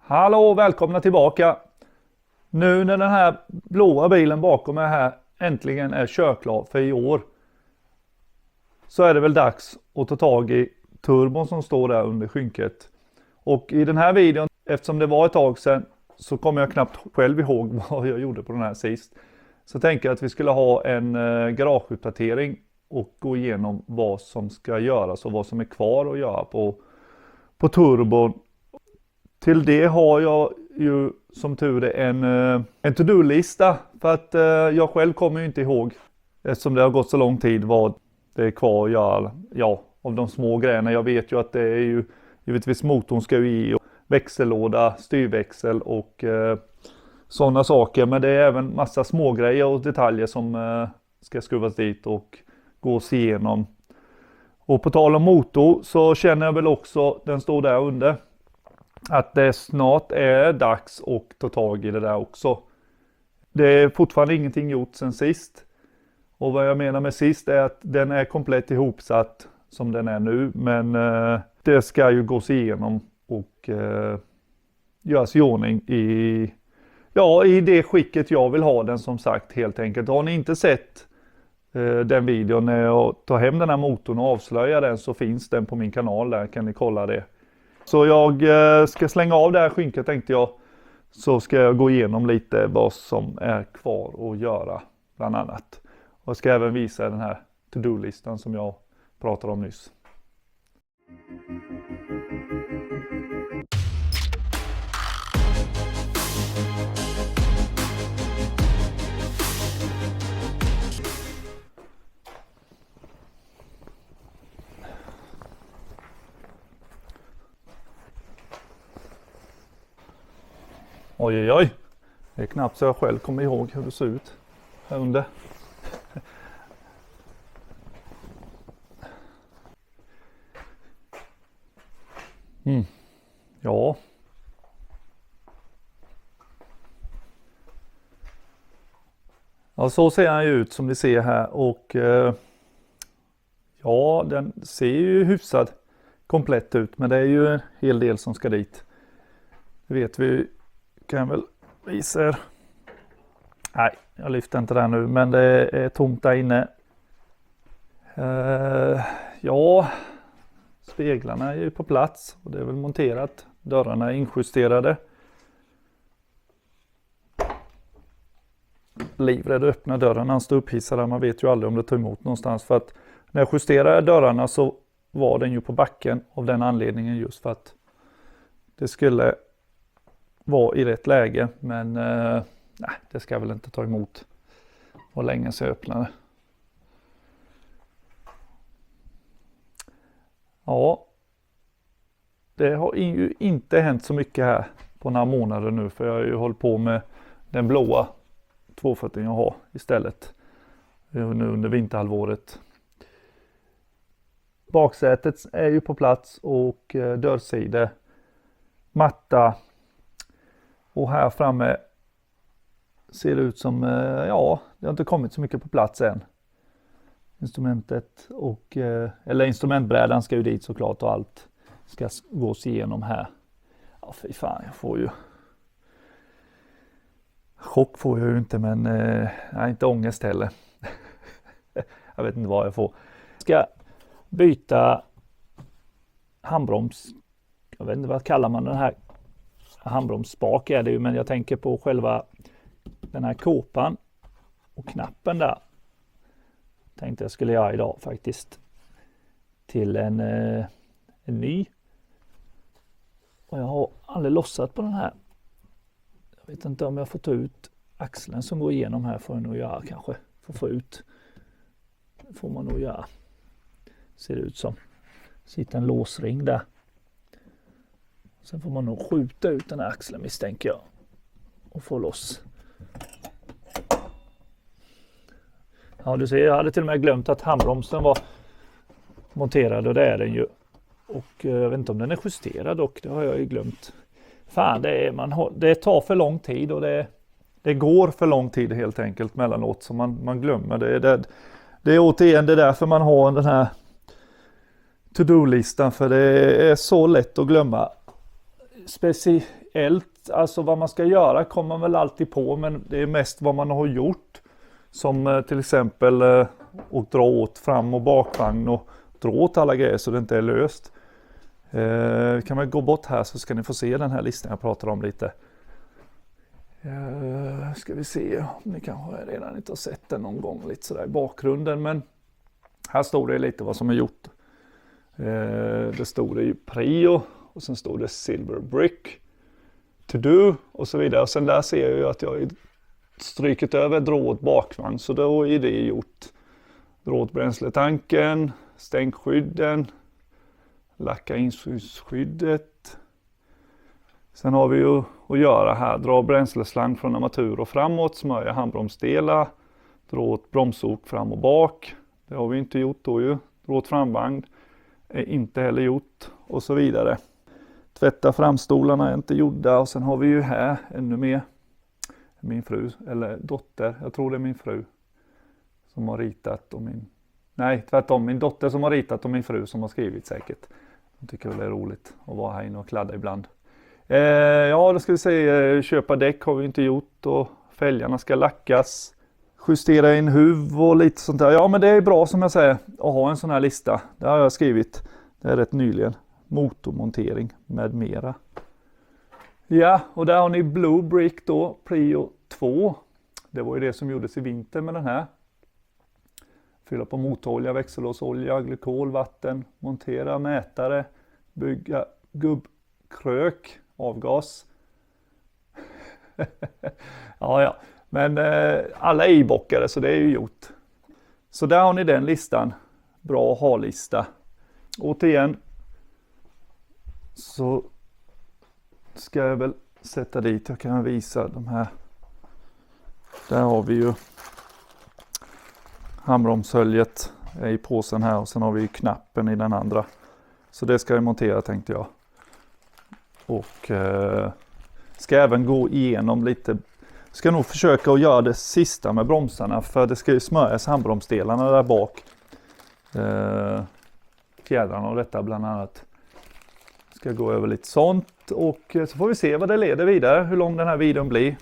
Hallå, välkomna tillbaka. Nu när den här blåa bilen bakom mig här äntligen är körklar för i år, så är det väl dags att ta tag i turbon som står där under skynket. Och i den här videon, eftersom det var ett tag sedan, så kommer jag knappt själv ihåg vad jag gjorde på den här sist. Så tänker jag att vi skulle ha en garageuppdatering och gå igenom vad som ska göras och vad som är kvar att göra på turbon. Till det har jag ju som tur är en to-do-lista, för att jag själv kommer ju inte ihåg, eftersom det har gått så lång tid, vad det är kvar att göra. Ja, av de små grejerna. Jag vet ju att det är ju givetvis motorn ska ju i, och växellåda, styrväxel och sådana saker. Men det är även massa små grejer och detaljer som ska skruvas dit och gås igenom. Och på tal om motor så känner jag väl också, den står där under, att det snart är dags att ta tag i det där också. Det är fortfarande ingenting gjort sen sist. Och vad jag menar med sist är att den är komplett ihopsatt som den är nu. Men det ska ju gås igenom och göras i ordning i det skicket jag vill ha den, som sagt, helt enkelt. Har ni inte sett den videon när jag tar hem den här motorn och avslöjar den, så finns den på min kanal, där kan ni kolla det. Så jag ska slänga av det här skynket, tänkte jag. Så ska jag gå igenom lite vad som är kvar att göra, bland annat. Och jag ska även visa den här to-do-listan som jag pratade om nyss. Oj, oj, oj. Det är knappt så jag själv kommer ihåg hur det ser ut här under. Ja. Ja, så ser han ju ut som ni ser här. Och ja, den ser ju hyfsat komplett ut. Men det är ju en hel del som ska dit. Det vet vi. Kan jag väl visa er. Nej, jag lyfter inte där nu, men det är tomt där inne. Ja, speglarna är ju på plats och det är väl monterat. Dörrarna är injusterade. Livrädd att öppna dörren när han står upphissad. Man vet ju aldrig om det tar emot någonstans. För att när jag justerade dörrarna så var den ju på backen av den anledningen, just för att det skulle var i rätt läge, men nej, det ska väl inte ta emot. Och länge så jag öppnade. Ja, det har ju inte hänt så mycket här på några månader nu, för jag har ju hållit på med den blåa 240 jag har istället nu under vinterhalvåret. Baksätet är ju på plats och dörrsida, matta. Och här framme ser det ut som, ja, det har inte kommit så mycket på plats än. Instrumentet och, eller instrumentbrädan ska ju dit såklart, och allt ska gås igenom här. Ja, fy fan, jag får ju chock får jag ju inte, men nej, inte ångest heller. Jag vet inte vad jag får. Jag ska byta handbroms. Jag vet inte vad kallar man den här. Handbromsspak är det ju, men jag tänker på själva den här kåpan och knappen där. Tänkte jag skulle göra idag faktiskt. Till en ny. Och jag har aldrig lossat på den här. Jag vet inte om jag får ta ut axeln som går igenom här, får jag nog göra kanske. Få ut. Det får man nog göra. Ser det ut som. Sitter en låsring där. Sen får man nog skjuta ut den här axeln, misstänker jag. Och få loss. Ja, du ser, jag hade till och med glömt att handbromsen var monterad, och det är den ju. Och jag vet inte om den är justerad dock, det har jag ju glömt. Fan, det tar för lång tid, och det går för lång tid helt enkelt mellanåt, så man glömmer det. Det är återigen det därför man har den här to-do-listan, för det är så lätt att glömma. aktuellt. Alltså vad man ska göra kommer man väl alltid på, men det är mest vad man har gjort. Som till exempel att dra åt fram- och bakvagn och dra åt alla grejer så det inte är löst. Kan man gå bort här så ska ni få se den här listan jag pratar om lite. Ska vi se om ni kanske redan inte har sett den någon gång lite sådär i bakgrunden, men här står det lite vad som är gjort. Det stod det ju Prio och sen stod det Silver Brick, To Do och så vidare. Och sen där ser jag ju att jag har strykit över dra åt bakvagn, så då är det gjort. Dra åt bränsletanken, stänkskydden, lacka inskyddet. Sen har vi ju att göra här, dra bränsleslang från armatur och framåt, smörja handbromsdelar, dra åt bromsok fram och bak. Det har vi inte gjort då ju. Dra åt framvagn är inte heller gjort och så vidare. Tvätta framstolarna är inte gjorda, och sen har vi ju här ännu mer. Min fru, eller dotter, jag tror det är min fru som har ritat och min dotter som har ritat och min fru som har skrivit säkert. Jag tycker väl det är roligt att vara här inne och kladda ibland. Ja, då ska vi säga köpa däck har vi inte gjort och fälgarna ska lackas. Justera in huv och lite sånt där. Ja, men det är bra som jag säger att ha en sån här lista. Det har jag skrivit. Det är rätt nyligen. Motormontering med mera. Ja, och där har ni Blue Brick då, Prio 2. Det var ju det som gjordes i vinter med den här. Fylla på motorolja, växellåsolja, glykol, vatten, montera mätare, bygga gubbkrök, avgas. Ja. Men alla är ibockade så det är ju gjort. Så där har ni den listan. Bra ha-lista. Återigen så ska jag väl sätta dit. Jag kan visa de här. Där har vi ju handbromshöljet i påsen här och sen har vi ju knappen i den andra. Så det ska jag montera tänkte jag. Och ska även gå igenom lite. Ska nog försöka att göra det sista med bromsarna för det ska ju smörjas handbromsdelarna där bak. Fjädrarna och detta bland annat. Ska gå över lite sånt och så får vi se vad det leder vidare, hur lång den här videon blir.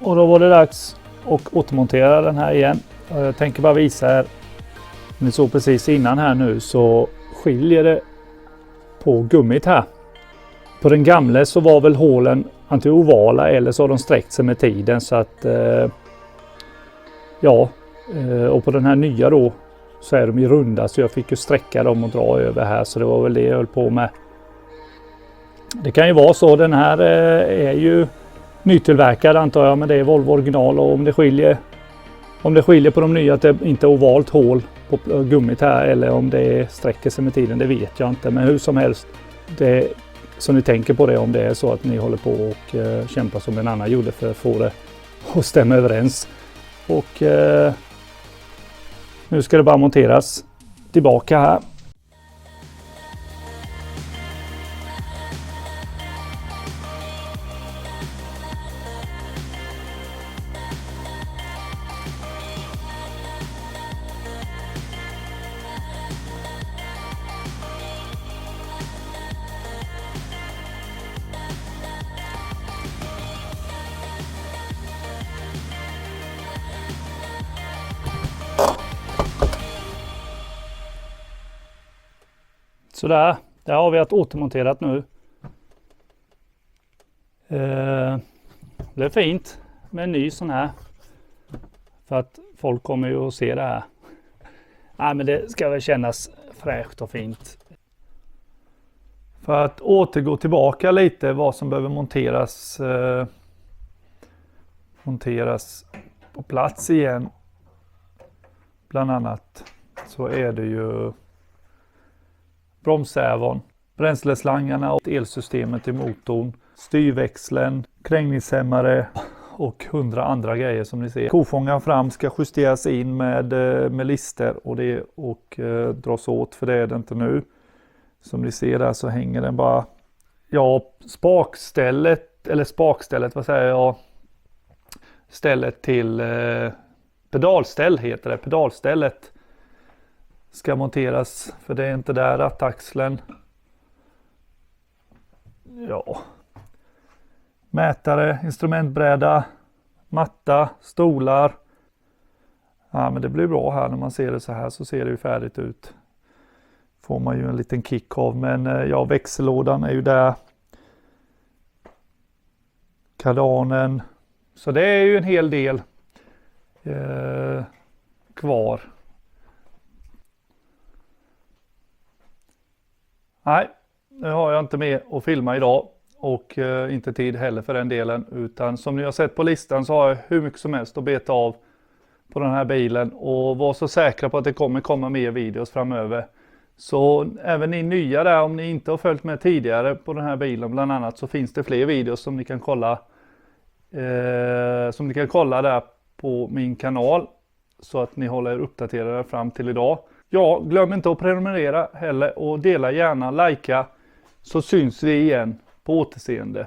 Och då var det dags att återmontera den här igen. Jag tänker bara visa här. Ni såg precis innan här nu så skiljer det på gummit här. På den gamla så var väl hålen antingen ovala eller så har de sträckt sig med tiden så att och på den här nya då så är de ju runda så jag fick ju sträcka dem och dra över här så det var väl det jag höll på med. Det kan ju vara så, den här är ju nytillverkad antar jag, men det är Volvo original och om det skiljer på de nya att det inte är ovalt hål på gummit här eller om det sträcker sig med tiden, det vet jag inte. Men hur som helst, det så ni tänker på det om det är så att ni håller på och kämpar som en annan gjorde för att få det att stämma överens. Och nu ska det bara monteras tillbaka här. Sådär, där har vi att återmonterat nu. Det är fint med en ny sån här. För att folk kommer ju att se det här. Nej, men det ska väl kännas fräscht och fint. För att återgå tillbaka lite vad som behöver monteras på plats igen. Bland annat så är det ju bromsservon, bränsleslangarna och elsystemet i motorn, styrväxeln, krängningshämmare och 100 andra grejer som ni ser. Kofångaren fram ska justeras in med lister och dras åt, för det är det inte nu. Som ni ser där så hänger den bara, spakstället, vad säger jag? Stället till pedalställ heter det. Pedalstället ska monteras, för det är inte där rattaxeln. Ja. Mätare, instrumentbräda, matta, stolar. Ja, men det blir bra här när man ser det så här, så ser det ju färdigt ut. Får man ju en liten kick av, men växellådan är ju där. Kardanen. Så det är ju en hel del kvar. Nej, nu har jag inte med att filma idag och inte tid heller för den delen, utan som ni har sett på listan så har jag hur mycket som helst att beta av på den här bilen, och var så säkra på att det kommer komma mer videos framöver. Så även ni nya där, om ni inte har följt med tidigare på den här bilen bland annat, så finns det fler videos som ni kan kolla där på min kanal, så att ni håller er uppdaterade fram till idag. Ja, glöm inte att prenumerera heller och dela gärna, likea, så syns vi igen på återseende.